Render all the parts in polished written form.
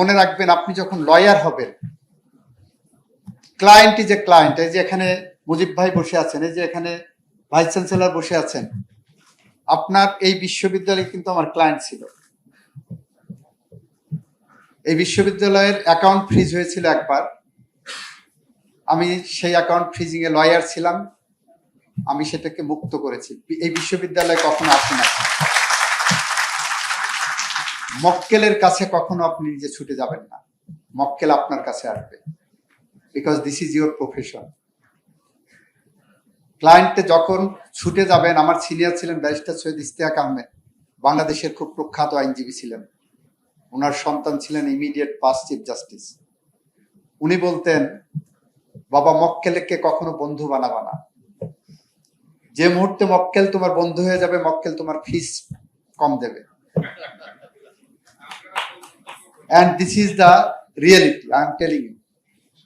মনে রাখবেন, আপনি যখন লয়ার হবেন, ক্লায়েন্ট ইজ এ ক্লায়েন্ট। এই যে এখানে মুজিব ভাই বসে আছেন, এই যে এখানে ভাইস চ্যান্সেলর বসে আছেন, আপনার এই বিশ্ববিদ্যালয়ে কিন্তু আমার ক্লায়েন্ট ছিল। এই বিশ্ববিদ্যালয়ের অ্যাকাউন্ট ফ্রিজ হয়েছিল একবার, আমি সেই অ্যাকাউন্ট ফ্রিজিং এ লয়ার ছিলাম, আমি সেটাকে মুক্ত করেছি। এই বিশ্ববিদ্যালয়ে কখনো আসে না। মক্কেলের কাছে কখনো আপনি নিজে ছুটে যাবেন না, মক্কেল আপনার কাছে আসবে, because this is your profession. ক্লায়েন্টে যখন ছুটে যাবেন, আমার সিনিয়র ছিলেন ব্যারিস্টার সৈয়দ ইশতিয়াক আহমেদ, বাংলাদেশের খুব প্রখ্যাত আইনজীবী ছিলেন, ওনার সন্তান ছিলেন ইমিডিয়েট পাস্ট চিফ জাস্টিস। উনি বলতেন, বাবা মক্কেলকে কখনো বন্ধু বানাবা না, যে মুহূর্তে মক্কেল তোমার বন্ধু হয়ে যাবে, মক্কেল তোমার ফিস কম দেবে। and this is the reality, I am telling you.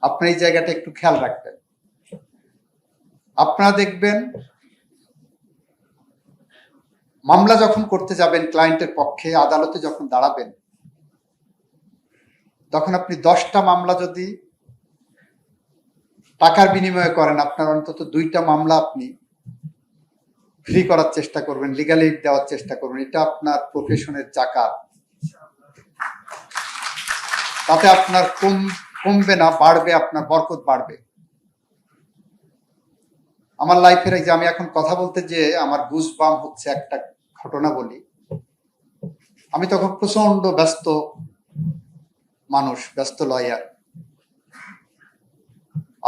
আপনার এই জায়গাটা একটু খেয়াল রাখবেন। আপনারা দেখবেন, মামলা যখন করতে যাবেন ক্লায়েন্টের পক্ষে, আদালতে যখন দাঁড়াবেন, তখন আপনি 10টা মামলা যদি টাকার বিনিময়ে করেন, আপনার অন্তত 2টা মামলা আপনি ফ্রি করার চেষ্টা করবেন, লিগ্যাল এইড দেওয়ার চেষ্টা করবেন। এটা আপনার প্রফেশনের জাকাত। তাতে আপনার কমবে না, বাড়বে, আপনার বরকত বাড়বে। আমার লাইফের এই যে আমি এখন কথা বলতে যে আমার গুজবাম হচ্ছে, একটা ঘটনা বলি। আমি তখন প্রচন্ড ব্যস্ত মানুষ, ব্যস্ত লয়ার।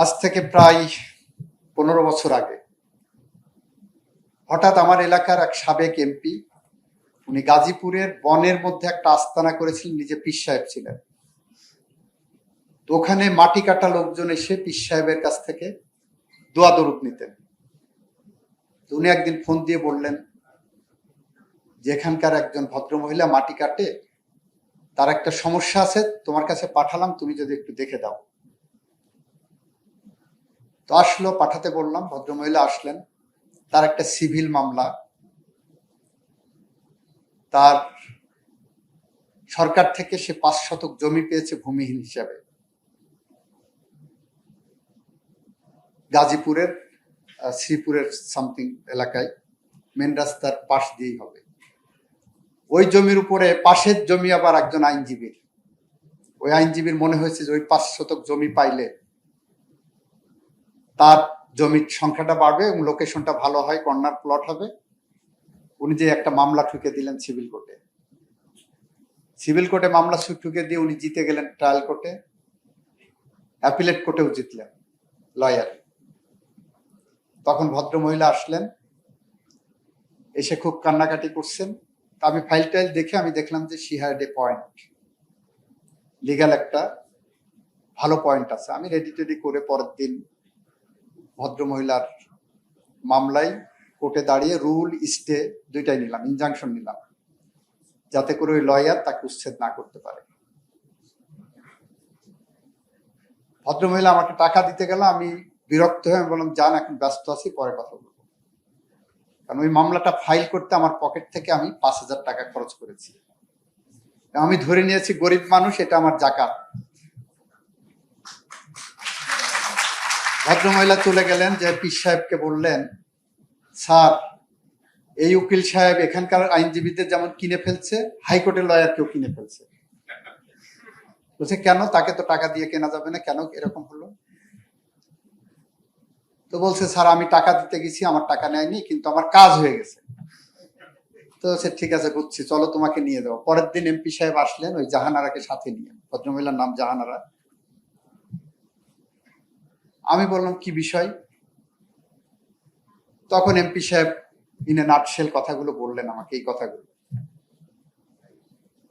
আজ থেকে প্রায় 15 বছর আগে হঠাৎ আমার এলাকার এক সাবেক এমপি, উনি গাজীপুরের বনের মধ্যে একটা আস্তানা করেছিলেন, নিজে পীর সাহেব ছিলেন। তো ওখানে মাটি কাটা লোকজন এসে পীর সাহেবের কাছ থেকে দোয়া দরুদ নিতেন। তো উনি একদিন ফোন দিয়ে বললেন যে এখানকার একজন ভদ্রমহিলা মাটি কাটে, তার একটা সমস্যা আছে, তোমার কাছে পাঠালাম, তুমি যদি একটু দেখে দাও। তো আসলো, পাঠাতে বললাম, ভদ্রমহিলা আসলেন। তার একটা সিভিল মামলা, তার সরকার থেকে সে 5 শতক জমি পেয়েছে ভূমিহীন হিসাবে, গাজীপুরের শ্রীপুরের সামথিং এলাকায়, মেন রাস্তার পাশ দিয়েই হবে। ওই জমির উপরে পাশের জমি আবার একজন আইনজীবীর। ওই আইনজীবীর মনে হয়েছে যে ওই 5 শতক জমি পাইলে তার জমির সংখ্যাটা বাড়বে এবং লোকেশনটা ভালো হয়, কর্নার প্লট হবে। উনি যে একটা মামলা ঠুকে দিলেন সিভিল কোর্টে। সিভিল কোর্টে মামলা ঠুকে দিয়ে উনি জিতে গেলেন ট্রায়াল কোর্টে, অ্যাপিলেট কোর্টেও জিতলেন লয়ার। তখন ভদ্রমহিলা আসলেন, এসে খুব কান্নাকাটি করছেন। আমি ফাইল টাইল দেখে আমি দেখলাম যে she had a point, legal একটা ভালো পয়েন্ট আছে। আমি রেডি টেডি করে পরের দিন ভদ্রমহিলার মামলায় কোর্টে দাঁড়িয়ে রুল স্টে 2টাই নিলাম, ইনজাংশন নিলাম, যাতে করে ওই লয়ার তাকে উচ্ছেদ না করতে পারে। ভদ্রমহিলা আমাকে টাকা দিতে গেল, আমি বিরক্ত হয়ে আমি বললাম, যান, এখন ব্যস্ত আছি, পরে কথা বলবো। কারণ ওই মামলাটা ফাইল করতে আমার পকেট থেকে আমি 5,000 টাকা খরচ করেছি। আমি ধরে নিয়েছি গরিব মানুষ, এটা আমার জাকাত। ভদ্রমহিলা চলে গেলেন, যে পীর সাহেবকে বললেন, স্যার, এই উকিল সাহেব এখানকার আইনজীবীদের যেমন কিনে ফেলছে, হাইকোর্টের লয়ারকেও কিনে ফেলছে। বলছে, কেন? তাকে তো টাকা দিয়ে কেনা যাবে না, কেন এরকম হলো? তো বলছে, স্যার, আমি টাকা দিতে গেছি, আমার টাকা নেয়নি, কিন্তু আমার কাজ হয়ে গেছে। তো সে ঠিক আছে, বুঝছি, চলো তোমাকে নিয়ে যাও। পরের দিন এমপি সাহেব আসলেন, ওই জাহানারাকে সাথে নিয়ে। ভদ্রমহিলার নাম জাহানারা। আমি বললাম, কি বিষয়? তখন এমপি সাহেব ইন এ নাটশেল কথাগুলো বললেন আমাকে, এই কথাগুলো।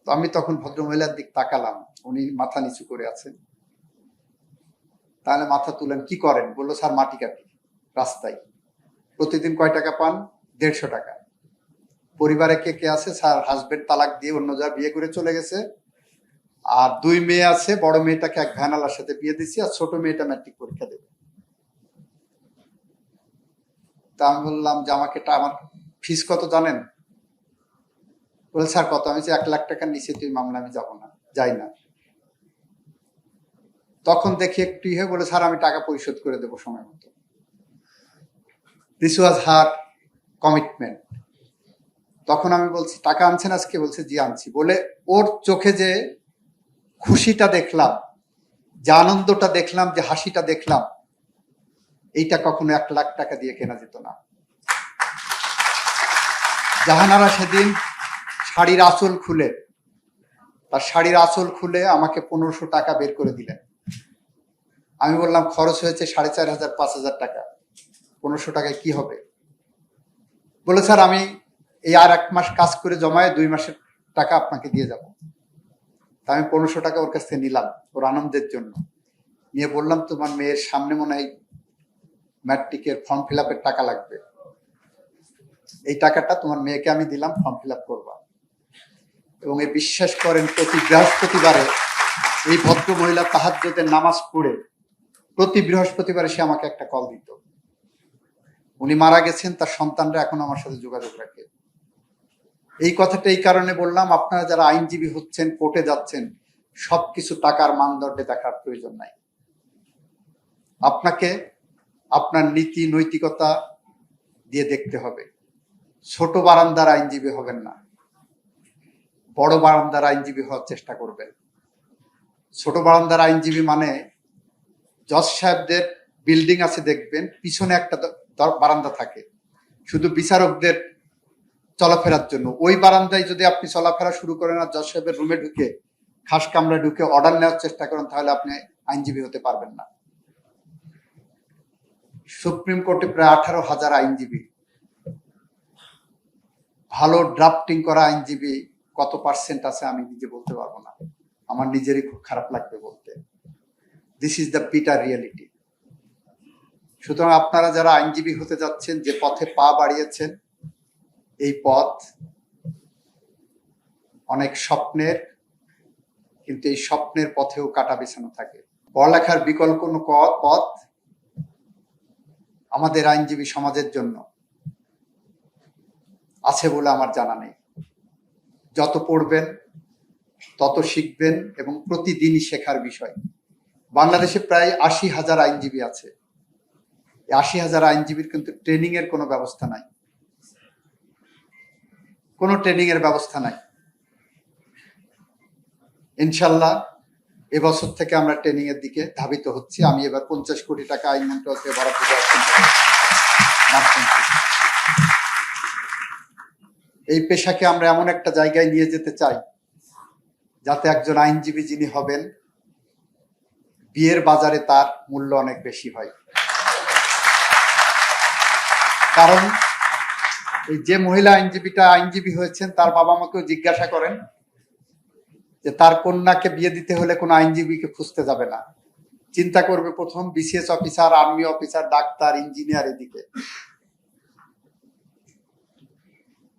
তো আমি তখন ভদ্রমহিলার দিক তাকালাম, উনি মাথা নিচু করে আছেন। তাহলে মাথা তুলেন, কি করেন? বললো, স্যার, মাটি কাটি রাস্তায়। প্রতিদিন কয় টাকা পান? 150 টাকা। পরিবারে কে কে আছে? স্যার, হাজবেন্ড তালাক দিয়ে অন্য জায়গায় বিয়ে করে চলে গেছে, আর 2 মেয়ে আছে। বড় মেয়েটাকে এক ভ্যানালার সাথে বিয়ে দিচ্ছি, আর ছোট মেয়েটা ম্যাট্রিক পরীক্ষা দেবে। তা আমি বললাম যে আমার ফিস কত জানেন? বলে, স্যার, কত? আমি 1 লাখ টাকার নিচে তুই মামলা আমি যাবো না, যাই না। তখন দেখি একটু হয়ে বলে, স্যার আমি টাকা পরিশোধ করে দেবো সময় মতো। This was her commitment. তখন আমি বলছি, টাকা আনছেন আজকে? বলছে জি আনছি। বলে ওর চোখে যে খুশিটা দেখলাম, যে আনন্দটা দেখলাম, যে হাসিটা দেখলাম, এইটা কখনো 1 লাখ টাকা দিয়ে কেনা যেত না। জাহানারা সেদিন শাড়ির আঁচল খুলে, তার শাড়ির আঁচল খুলে আমাকে 1500 টাকা বের করে দিলেন। আমি বললাম খরচ হয়েছে 4500 5000 টাকা, 1500 টাকায় কি হবে? বলে স্যার আমি এই আর 1 মাস কাজ করে জমায়ে 2 মাসের টাকা আপনাকে দিয়ে যাব। তা আমি 1500 টাকা ওর কাছ থেকে নিলাম ওর আনন্দের জন্য। নিয়ে বললাম, তোমার মেয়ের সামনে মনে হয় ম্যাট্রিকের ফর্ম ফিল আপের টাকা লাগবে, এই টাকাটা তোমার মেয়েকে আমি দিলাম, ফর্ম ফিল আপ করবা। এবং এই বিশ্বাস করেন, প্রতি বৃহস্পতিবারে এই ভদ্র মহিলা তাহাজ্জুদের নামাজ পড়ে প্রতি বৃহস্পতিবারে সে আমাকে একটা কল দিত। উনি মারা গেছেন, তার সন্তানরা এখন আমার সাথে যোগাযোগ রাখে। এই কথাটা এই কারণে বললাম, আপনারা যারা আইনজীবী হচ্ছেন, কোর্টে যাচ্ছেন, সবকিছু টাকার মানদণ্ডে দেখার প্রয়োজন নাই। আপনাকে আপনার নীতি নৈতিকতা দিয়ে দেখতে হবে। ছোট বারান্দার আইনজীবী হবেন না, বড় বারান্দার আইনজীবী হওয়ার চেষ্টা করবেন। ছোট বারান্দার আইনজীবী মানে জজ সাহেবদের বিল্ডিং আছে দেখবেন, পিছনে একটা বারান্দা থাকে শুধু বিচারকদের চলাফেরার জন্য। ওই বারান্দায় যদি আপনি চলাফেরা শুরু করেন আর জজ সাহেবের রুমে ঢুকে, খাস কামরা ঢুকে অর্ডার নেওয়ার চেষ্টা করেন, তাহলে আপনি আইনজীবী হতে পারবেন না। সুপ্রিম কোর্টে প্রায় 18,000 আইনজীবী। ভালো ড্রাফটিং করা আইনজীবী কত পার্সেন্ট আছে আমি নিজে বলতে পারবো না, আমার নিজেরই খুব খারাপ লাগবে বলতে। This is the bitter reality. সুতরাং আপনারা যারা আইনজীবী হতে যাচ্ছেন, যে পথে পা বাড়িয়েছেন, এই পথ অনেক স্বপ্নের, কিন্তু এই স্বপ্নের পথেও কাটা বিছানো থাকে। পড়ালেখার বিকল্প কোনো পথ আমাদের আইনজীবী সমাজের জন্য আছে বলে আমার জানা নেই। যত পড়বেন তত শিখবেন, এবং প্রতিদিনই শেখার বিষয়। বাংলাদেশে প্রায় 80,000 আইনজীবী আছে। 80,000 আইনজীবীর কিন্তু ট্রেনিং এর কোনো ব্যবস্থা নাই, কোনো ট্রেনিং এর ব্যবস্থা নাই। ইনশাল্লাহ এবছর থেকে আমরা ট্রেনিং এর দিকে ধাবিত হচ্ছি। আমি এবার 50 কোটি টাকা আইন মন্ত্রণালয়কে বরাদ্দ দেওয়ার চিন্তা করছি। এই পেশাকে আমরা এমন একটা জায়গায় নিয়ে যেতে চাই, যাতে একজন আইনজীবী যিনি হবেন, বিয়ের বাজারে তার মূল্য অনেক বেশি হয়। কারণ এই যে মহিলা আইনজীবীটা আইনজীবী হয়েছেন, তার বাবা মাকেও জিজ্ঞাসা করেন যে তার কন্যাকে বিয়ে দিতে হলে কোনো আইনজীবীকে খুঁজতে যাবে না, চিন্তা করবে প্রথম BCS officer, army officer, doctor, engineer. এদিকে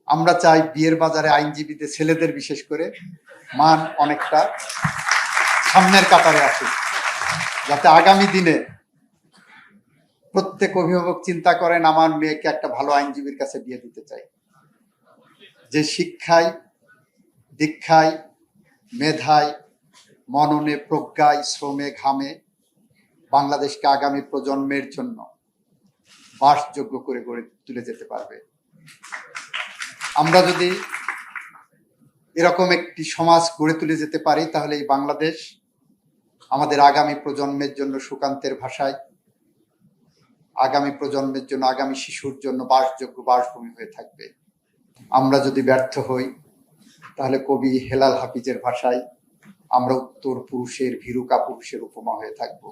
আমরা চাই বিয়ের বাজারে আইনজীবীদের, ছেলেদের বিশেষ করে, মান অনেকটা সামনের কাতারে আসে, যাতে আগামী দিনে প্রত্যেক অভিভাবক চিন্তা করেন আমার মেয়েকে একটা ভালো আইনজীবীর কাছে বিয়ে দিতে চাই, যে শিক্ষায়, দীক্ষায়, মেধায়, মননে, প্রজ্ঞায়, শ্রমে, ঘামে বাংলাদেশকে আগামী প্রজন্মের জন্য বাসযোগ্য করে গড়ে তুলে যেতে পারবে। আমরা যদি এরকম একটি সমাজ গড়ে তুলে যেতে পারি, তাহলে এই বাংলাদেশ আমাদের আগামী প্রজন্মের জন্য সুকান্তের ভাষায়, আগামী প্রজন্মের জন্য, আগামী শিশুর জন্য বাসযোগ্য বাসভূমি হয়ে থাকবে। আমরা যদি ব্যর্থ হই, তাহলে কবি হেলাল হাফিজের ভাষায় আমরা উত্তর পুরুষের, ভীরু কাপুরুষের উপমা হয়ে থাকবো।